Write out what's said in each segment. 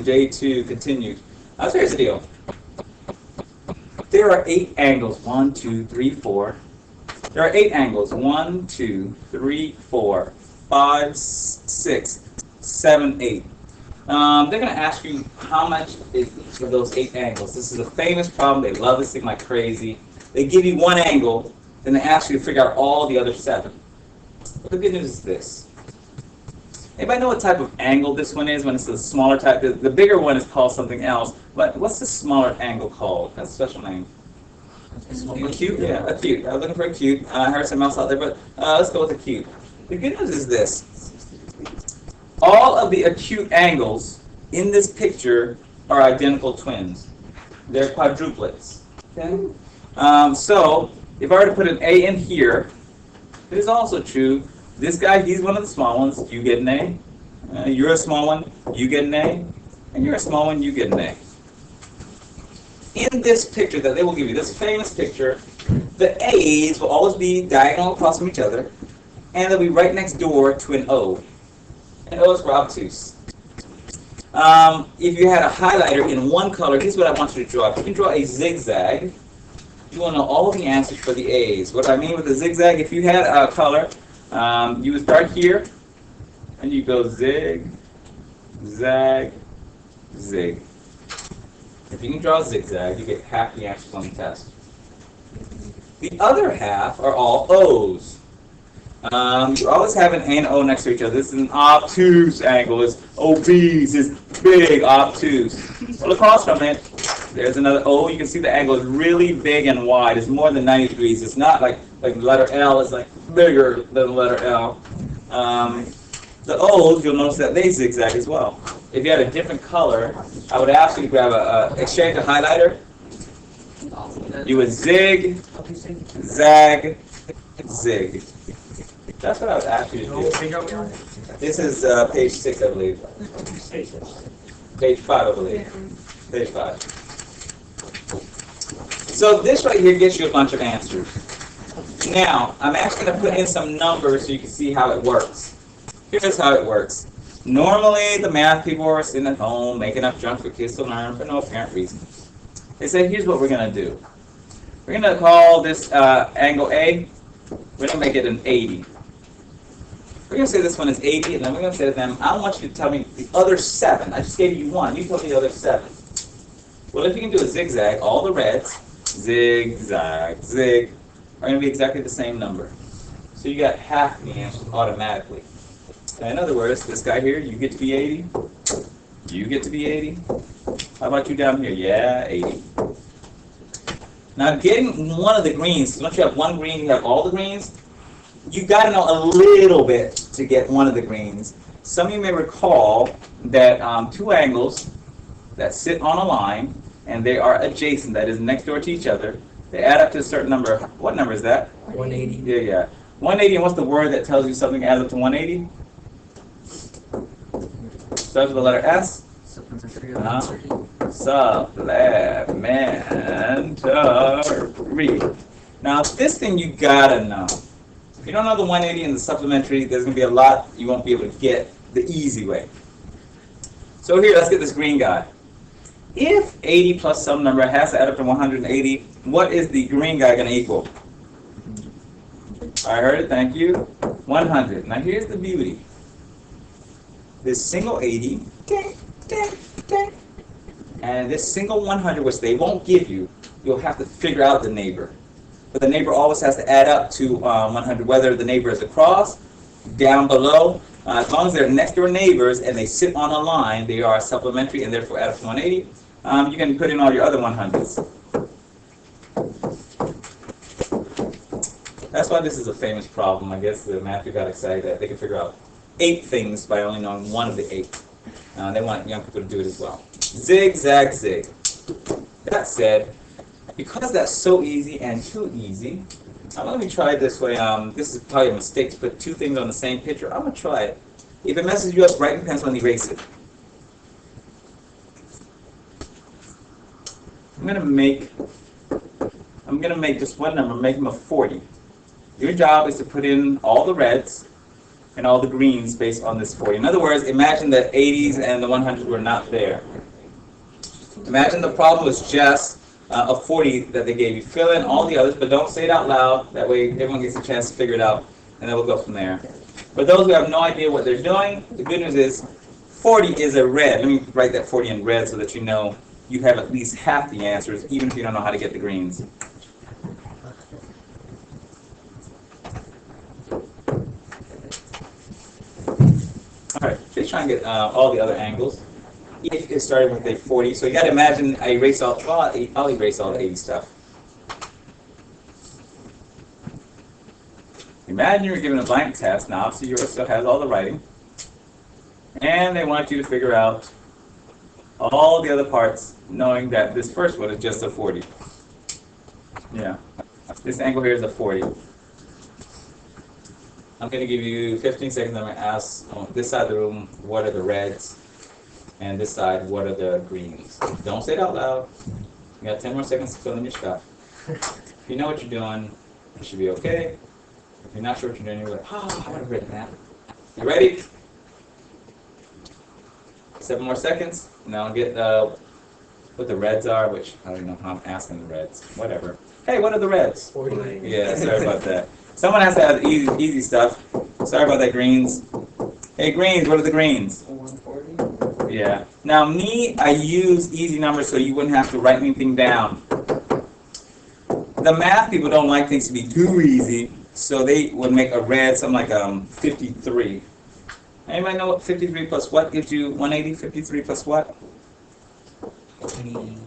Day 2 continued. So here's the deal. There are 8 angles. 1, 2, 3, 4. There are 8 angles. 1, 2, 3, 4, 5, 6, 7, 8. They're going to ask you how much is each of those 8 angles. This is a famous problem. They love this thing like crazy. They give you one angle, then they ask you to figure out all the other 7. But the good news is this. Anybody know what type of angle this one is when it's the smaller type? The bigger one is called something else. But what's the smaller angle called? That's a special name. Acute? Yeah, acute. I was looking for acute. I heard something else out there, but let's go with acute. The good news is this. All of the acute angles in this picture are identical twins. They're quadruplets. Okay? So, if I were to put an A in here, it is also true. This guy, he's one of the small ones. You get an A. You're a small one. You get an A. And you're a small one. You get an A. In this picture that they will give you, this famous picture, the A's will always be diagonal across from each other, and they'll be right next door to an O. And O is for obtuse. If you had a highlighter in one color, here's what I want you to draw. If you can draw a zigzag, you will know all of the answers for the A's. What I mean with a zigzag, if you had a color, you would start here, and you go zig, zag, zig. If you can draw a zigzag, you get half the answers on the test. The other half are all O's. You always have an A and O next to each other. This is an obtuse angle. It's obese. It's big, obtuse. Well, across from it, there's another O. You can see the angle is really big and wide. It's more than 90 degrees. It's not like the letter L. It's like bigger than the letter L. The O's, you'll notice that they zigzag as well. If you had a different color, I would ask you to grab exchange a highlighter. You would zig, zag, zig. That's what I would ask you to do. This is page 6, I believe. Page 5, I believe. Page 5. So this right here gets you a bunch of answers. Now, I'm actually going to put in some numbers so you can see how it works. Here's how it works. Normally, the math people are sitting at home making up junk for kids to learn for no apparent reason. They say, here's what we're going to do. We're going to call this angle A. We're going to make it an 80. We're going to say this one is 80, and then we're going to say to them, I want you to tell me the other 7. I just gave you 1. You tell me the other 7. Well, if you can do a zigzag, all the reds, zig, zag, zig, are going to be exactly the same number. So you got half the answers automatically. In other words, this guy here, you get to be 80. You get to be 80. How about you down here? Yeah, 80. Now, getting one of the greens, once you have one green, you have all the greens, you got to know a little bit to get one of the greens. Some of you may recall that 2 angles that sit on a line, and they are adjacent, that is next door to each other, they add up to a certain number. What number is that? 180. Yeah. 180, and what's the word that tells you something adds up to 180? Starts with the letter S. Supplementary. Supplementary. Now, this thing you gotta know. If you don't know the 180 and the supplementary, there's gonna be a lot you won't be able to get the easy way. So here, let's get this green guy. If 80 plus some number has to add up to 180, what is the green guy gonna equal? I heard it, thank you. 100. Now here's the beauty. This single 80, and this single 100, which they won't give you, you'll have to figure out the neighbor. But the neighbor always has to add up to 100, whether the neighbor is across, down below. As long as they're next door neighbors and they sit on a line, they are supplementary and therefore add up to 180. You can put in all your other 100s. That's why this is a famous problem. I guess the math people got excited that they can figure out 8 things by only knowing one of the 8. They want young people to do it as well. Zig, zag, zig. That said, because that's so easy and too easy, let me try it this way. This is probably a mistake to put 2 things on the same picture. I'm going to try it. If it messes you up, write in pencil and erase it. I'm going to make just one number, make them a 40. Your job is to put in all the reds and all the greens based on this 40. In other words, imagine the 80s and the 100s were not there. Imagine the problem was just a 40 that they gave you. Fill in all the others, but don't say it out loud. That way everyone gets a chance to figure it out, and then we'll go from there. For those who have no idea what they're doing, the good news is 40 is a red. Let me write that 40 in red so that you know you have at least half the answers, even if you don't know how to get the greens. All right, let's try and get all the other angles. If it started with a 40, so you got to imagine I erase all. Well, I'll erase all the 80 stuff. Imagine you're given a blank test. Now, obviously, yours still has all the writing, and they want you to figure out all the other parts, knowing that this first one is just a 40. Yeah, this angle here is a 40. I'm going to give you 15 seconds. I'm going to ask on this side of the room, what are the reds? And this side, what are the greens? Don't say it out loud. You got 10 more seconds to fill in your stuff. If you know what you're doing, it should be okay. If you're not sure what you're doing, you're like, oh, I would have written that. You ready? 7 more seconds. Now get what the reds are, which I don't even know how I'm asking the reds. Whatever. Hey, what are the reds? 40. Yeah, sorry about that. Someone has to have easy stuff. Sorry about that, greens. Hey, greens, what are the greens? 140. Yeah. Now, I use easy numbers so you wouldn't have to write anything down. The math people don't like things to be too easy, so they would make a red, something like 53. Anybody know what 53 plus what gives you 180? 53 plus what? 27.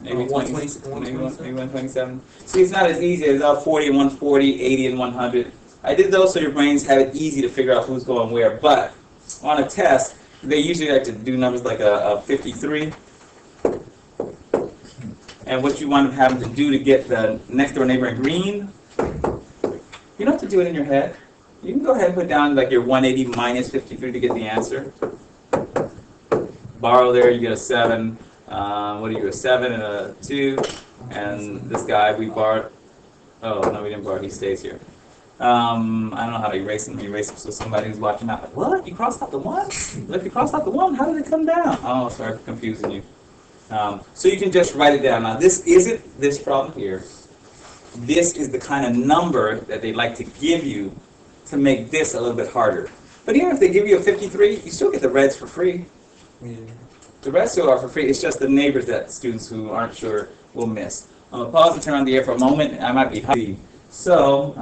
Maybe 127. Maybe 127. See, it's not as easy as 40 and 140, 80 and 100. I did those so your brains have it easy to figure out who's going where. But on a test, they usually like to do numbers like a 53. And what you want to have them to do to get the next door neighbor in green, you don't have to do it in your head. You can go ahead and put down like your 180 minus 53 to get the answer. Borrow there, you get a 7. What do you get? A 7 and a 2. And this guy we borrowed. Oh, no, we didn't borrow. He stays here. I don't know how to erase him. Erase him so somebody who's watching out like, what? You crossed out the 1? Look, you crossed out the 1. How did it come down? Oh, sorry for confusing you. So you can just write it down. Now, this isn't this problem here. This is the kind of number that they like to give you to make this a little bit harder. But even if they give you a 53, you still get the reds for free. Yeah. The rest still are for free. It's just the neighbors that students who aren't sure will miss. I'm going to pause and turn on the air for a moment. I might be hungry. So,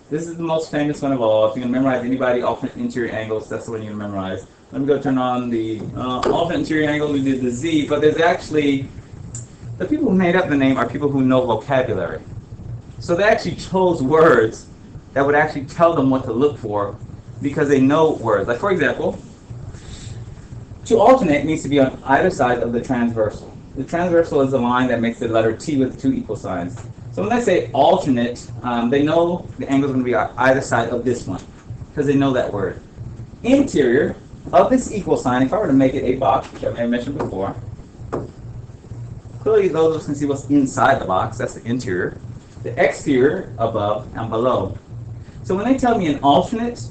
this is the most famous one of all. If you can memorize anybody, alternate interior angles, that's the one you can memorize. Let me go turn on the alternate interior angle. We did the Z, but there's actually, the people who made up the name are people who know vocabulary. So they actually chose words that would actually tell them what to look for because they know words. Like, for example, to alternate needs to be on either side of the transversal. The transversal is the line that makes the letter T with 2 equal signs. So when they say alternate, they know the angle is going to be on either side of this one because they know that word. Interior of this equal sign, if I were to make it a box, which I may have mentioned before, clearly those of us can see what's inside the box. That's the interior. The exterior, above and below. So when they tell me an alternate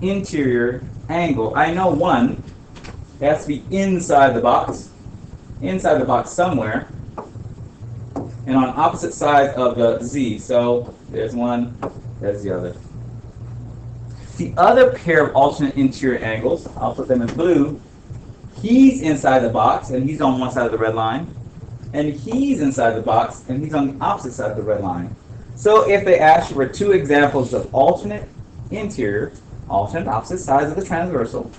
interior angle, I know one, it has to be inside the box somewhere, and on opposite sides of the Z. So there's one, there's the other. The other pair of alternate interior angles, I'll put them in blue, he's inside the box, and he's on one side of the red line, and he's inside the box, and he's on the opposite side of the red line. So if they ask you for 2 examples of alternate interior, alternate opposite sides of the transversal,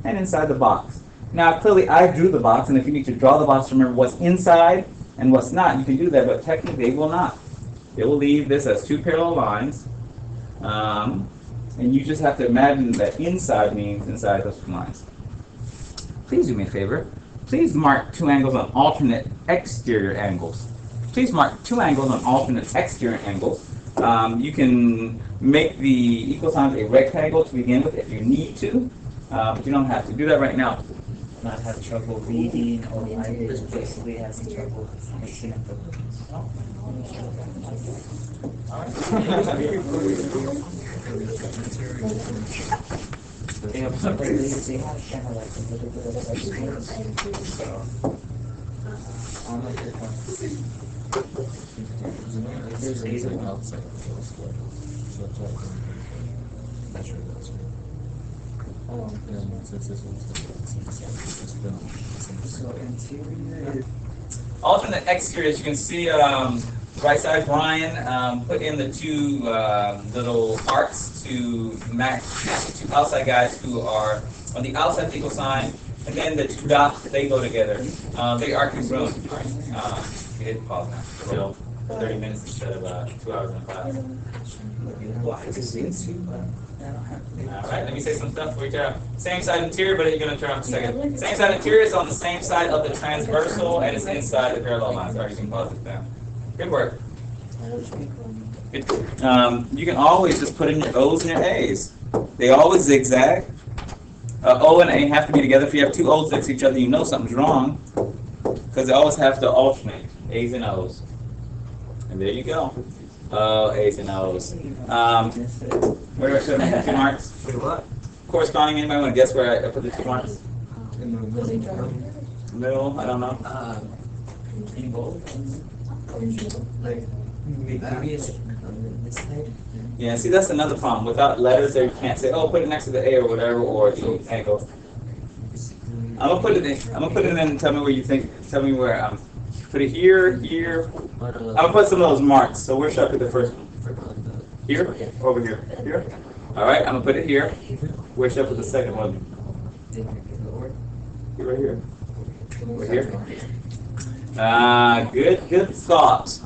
and inside the box. Now, clearly, I drew the box, and if you need to draw the box to remember what's inside and what's not, you can do that, but technically, they will not. They will leave this as 2 parallel lines, and you just have to imagine that inside means inside those 2 lines. Please do me a favor. Please mark 2 angles on alternate exterior angles. Please mark 2 angles on alternate exterior angles. You can make the equal signs a rectangle to begin with if you need to, but you don't have to do that right now. not have trouble reading or writing, just basically having trouble mixing up the words. They have kind of like a little bit of experience. So, on like this one. There's 8 of them. So interior. Alternate exterior, as you can see, right side Brian put in the 2 little arcs to match the 2 outside guys who are on the outside of the equal sign, and then the 2 dots, they go together. They are congruent. We did pause now. So 30 minutes instead of 2 hours and 5. Alright, let me say some stuff for you. Same side interior, but you're going to turn off in a second. Same side interior is on the same side of the transversal, and it's inside the parallel lines. Alright, you can pause it down. Good work. You can always just put in your O's and your A's. They always zigzag. O and A have to be together. If you have 2 O's next to each other, you know something's wrong, because they always have to alternate, A's and O's. And there you go. A's and O's. Where do I put the 2 marks? Wait, what? Corresponding, anybody want to guess where I put the 2 marks? In the middle. Middle, I don't know. In bold. Like, maybe it's this side. Yeah, see, that's another problem. Without letters there, you can't say, oh, put it next to the A or whatever, or the angle. I'm gonna put it in and tell me where you think, tell me where, put it here, here. I'm gonna put some of those marks. So where should I put the first one? Here? Over here? Here? Alright, I'm gonna put it here. Where should I put the second one? Here, right here. Right here. Good thought.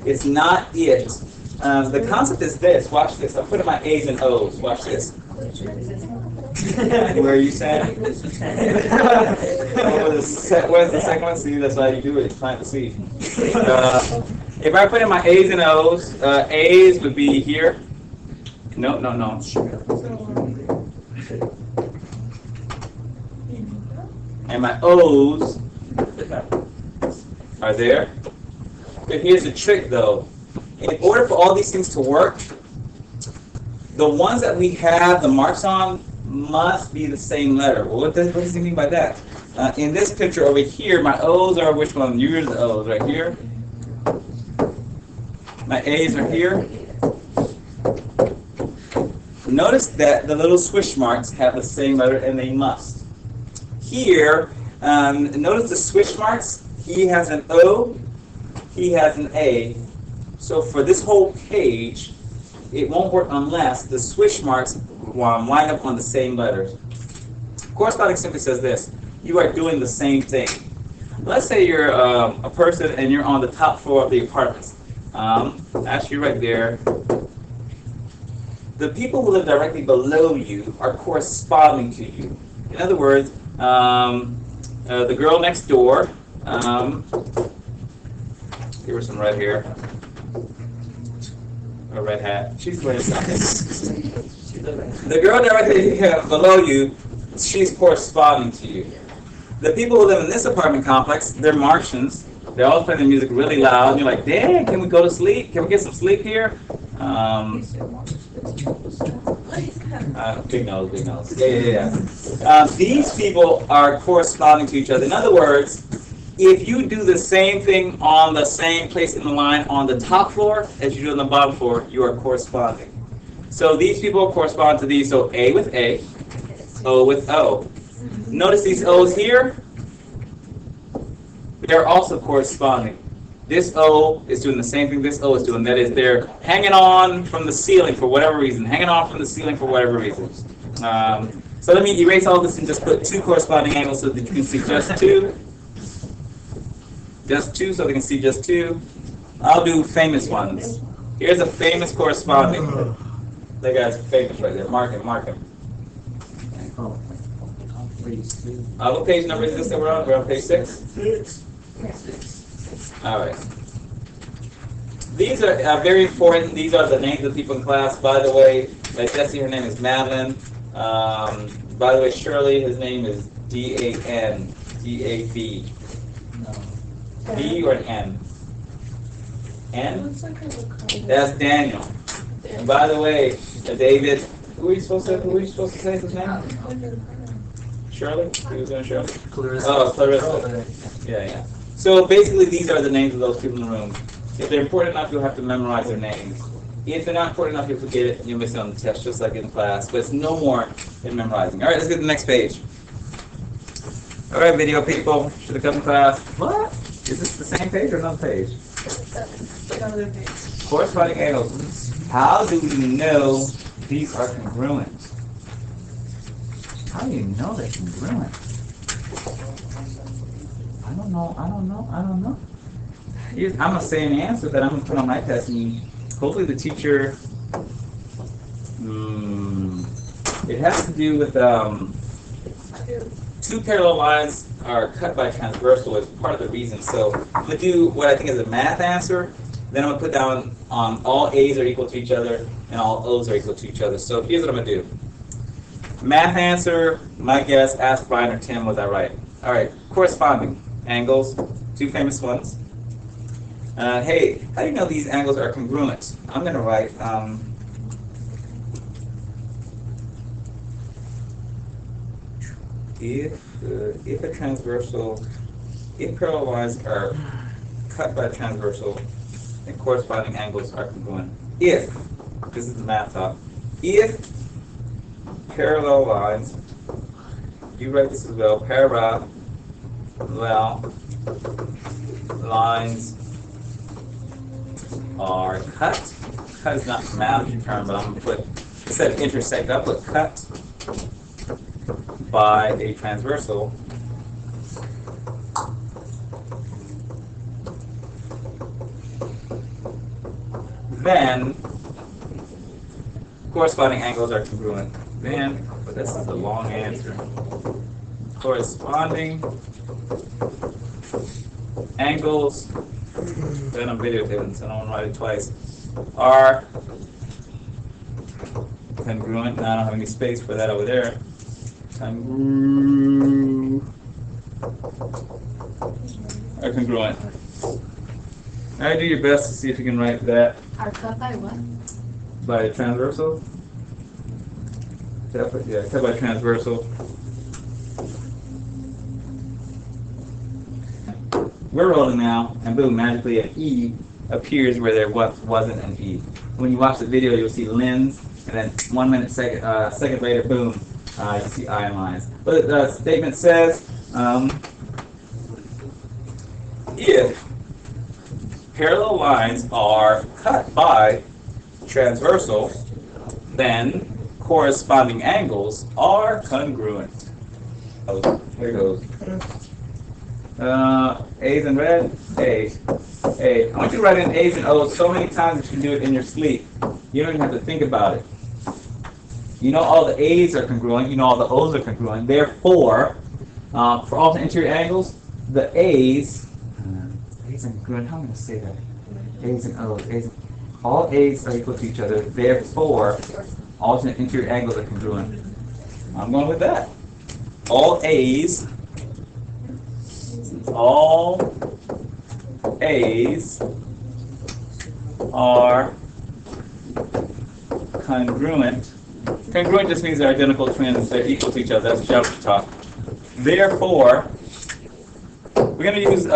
It's not it. The concept is this. Watch this. I'm putting my A's and O's. Watch this. Where are you saying? Where's the second one? See, that's how you do it. Plant the seed. If I put in my A's and O's, A's would be here. No. And my O's are there. But here's the trick, though. In order for all these things to work, the ones that we have the marks on must be the same letter. Well, what does he mean by that? In this picture over here, my O's are which one? Yours are the O's right here. My A's are here. Notice that the little swish marks have the same letter, and they must. Here, notice the swish marks. He has an O, he has an A. So for this whole page, it won't work unless the swish marks line up on the same letters. Corresponding simply says this: you are doing the same thing. Let's say you're a person and you're on the top floor of the apartments. Actually, right there. The people who live directly below you are corresponding to you. In other words, the girl next door. Give her some red hair. A red hat. She's wearing something. The girl directly below you, she's corresponding to you. The people who live in this apartment complex, they're Martians. They all play the music really loud. And you're like, dang, can we go to sleep? Can we get some sleep here? Big nose. Yeah. These people are corresponding to each other. In other words, if you do the same thing on the same place in the line on the top floor as you do on the bottom floor, you are corresponding. So these people correspond to these. So A with A, O with O. Notice these O's here. They're also corresponding. This O is doing the same thing this O is doing. That is, they're hanging on from the ceiling for whatever reason. So let me erase all this and just put 2 corresponding angles so that you can see just 2. Just 2 so they can see just 2. I'll do famous ones. Here's a famous corresponding. That guy's famous right there. Mark him. What page number is this that we're on? We're on page 6? All right. These are very important. These are the names of people in class. By the way, Jesse, her name is Madeline. By the way, Shirley, his name is D-A-N, D-A-B. No. B or an N? N? Looks like a card. That's Daniel. And by the way, David, who are you supposed to say his name? Shirley? He was going to Shirley? Clarissa. Oh, Clarissa. Yeah. So basically, these are the names of those people in the room. If they're important enough, you'll have to memorize their names. If they're not important enough, you'll forget it and you'll miss it on the test, just like in class. But it's no more than memorizing. All right, let's get to the next page. All right, video people, should have come to class. What? Is this the same page or another page? Another page. Corresponding angles. How do we know these are congruent? How do you know they're congruent? I don't know. I'm going to say an answer that I'm going to put on my test, and hopefully the teacher, it has to do with two parallel lines are cut by transversal is part of the reason. So I'm going to do what I think is a math answer. Then I'm going to put down all A's are equal to each other and all O's are equal to each other. So here's what I'm going to do. Math answer, my guess, ask Brian or Tim, was I right? All right, corresponding angles, two famous ones. Hey, how do you know these angles are congruent? I'm going to write if parallel lines are cut by transversal, and corresponding angles are congruent. If, this is the math talk, if parallel lines, you write this as well, parallel lines are cut. Cut is not a math term, but I'm going to put, instead of intersect, I'll put cut by a transversal. Then corresponding angles are congruent. Then, but this is a long answer. Corresponding angles, then I'm videotaping, so I don't want to write it twice, are congruent. Now I don't have any space for that over there. Are congruent. All right, do your best to see if you can write that. Are cut by what? By a transversal. Yeah, cut by transversal. We're rolling now, and boom, magically an E appears where there wasn't an E. When you watch the video, you'll see lens, and then 1 minute, second later, boom, you see ion lines. But the statement says, if parallel lines are cut by transversal, then corresponding angles are congruent. Oh, here goes. A's in red, A. I want you to write in A's and O's so many times that you can do it in your sleep. You don't even have to think about it. You know all the A's are congruent, you know all the O's are congruent. Therefore, for all the interior angles, the A's are congruent. How am I going to say that? A's and O's. All A's are equal to each other. Therefore, alternate interior angles are congruent. I'm going with that. All A's are congruent. Congruent just means they're identical twins. They're equal to each other. That's geometry talk. Therefore, we're going to use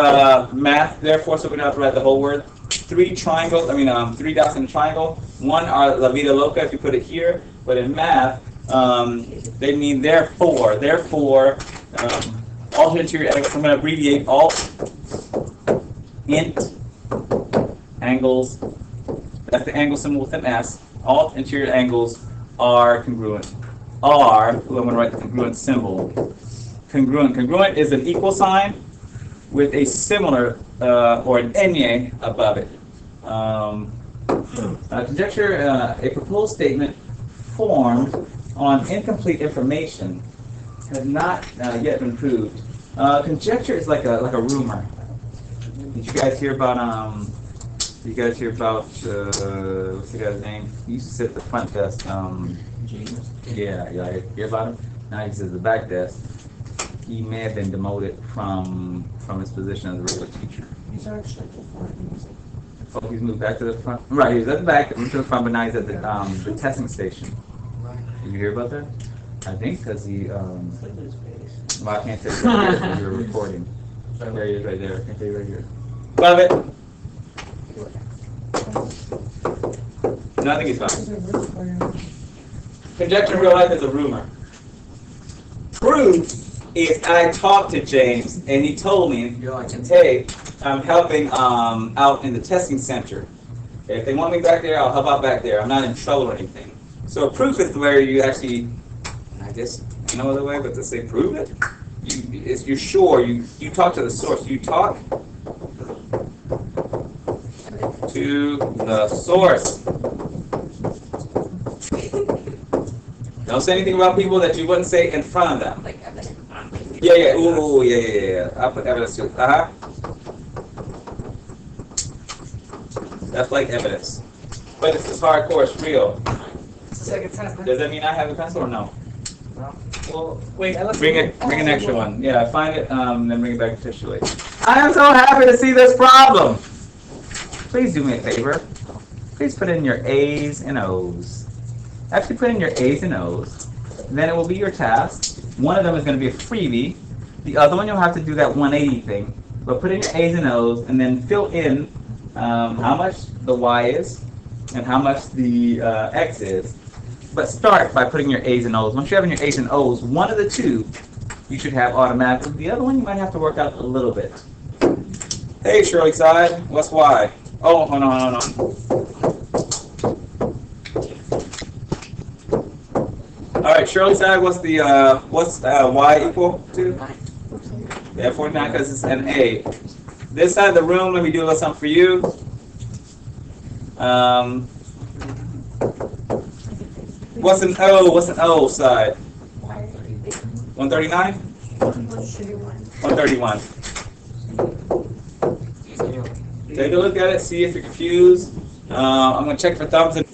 math. Therefore, so we're going to have to write the whole word. Three dots in a triangle. One are la vida loca if you put it here. But in math, they mean therefore. Therefore, alternate interior angles. I'm going to abbreviate alt int angles. That's the angle symbol with an S. Alt interior angles are congruent. I'm going to write the congruent symbol. Congruent. Congruent is an equal sign with a similar or an enye above it. Conjecture, a proposed statement formed on incomplete information has not yet been proved. Conjecture is like a rumor. Did you guys hear about what's the guy's name? He used to sit at the front desk. James. Yeah, hear about him? Now he sits at the back desk. he may have been demoted from his position as a regular teacher. He's actually performing. Oh, he's moved back to the front. Right, he's at the back, moved to the front, but now he's at the testing station. Right. Did you hear about that? I think because he, Look at his face. well, I can't say right here because we were recording. There he is, right there. I can say right here. Love it. No, I think he's fine. He's a real player. Conjecture in real life is a rumor. Proof is I talked to James and he told me, You're like, hey, I'm helping out in the testing center. If they want me back there, I'll help out back there. I'm not in trouble or anything. So proof is where you actually, I guess, no other way but to say prove it. You're sure. You talk to the source. You talk to the source. Don't say anything about people that you wouldn't say in front of them. Like evidence. Yeah. Ooh, yeah. I'll put evidence to it. That's like evidence. But it's hardcore, it's real. it's the second time. Does that mean I have a pencil or no? No. Well, wait, let's Bring an extra one. Yeah, find it, then bring it back officially. I am so happy to see this problem. Please do me a favor. Please put in your A's and O's. Actually put in your A's and O's. Then it will be your task. One of them is going to be a freebie. The other one you'll have to do that 180 thing. But put in your A's and O's and then fill in how much the Y is and how much the X is. But start by putting your A's and O's. Once you have in your A's and O's, one of the two you should have automatically. The other one you might have to work out a little bit. Hey, Shirley Side, what's Y? Oh, hold on. All right, Shirley Side, what's the Y equal to? Yeah, 49 because it's an A. This side of the room, let me do a little something for you. What's an O? What's an O side? 139? 131. Take a look at it, see if you're confused. I'm going to check for thumbs and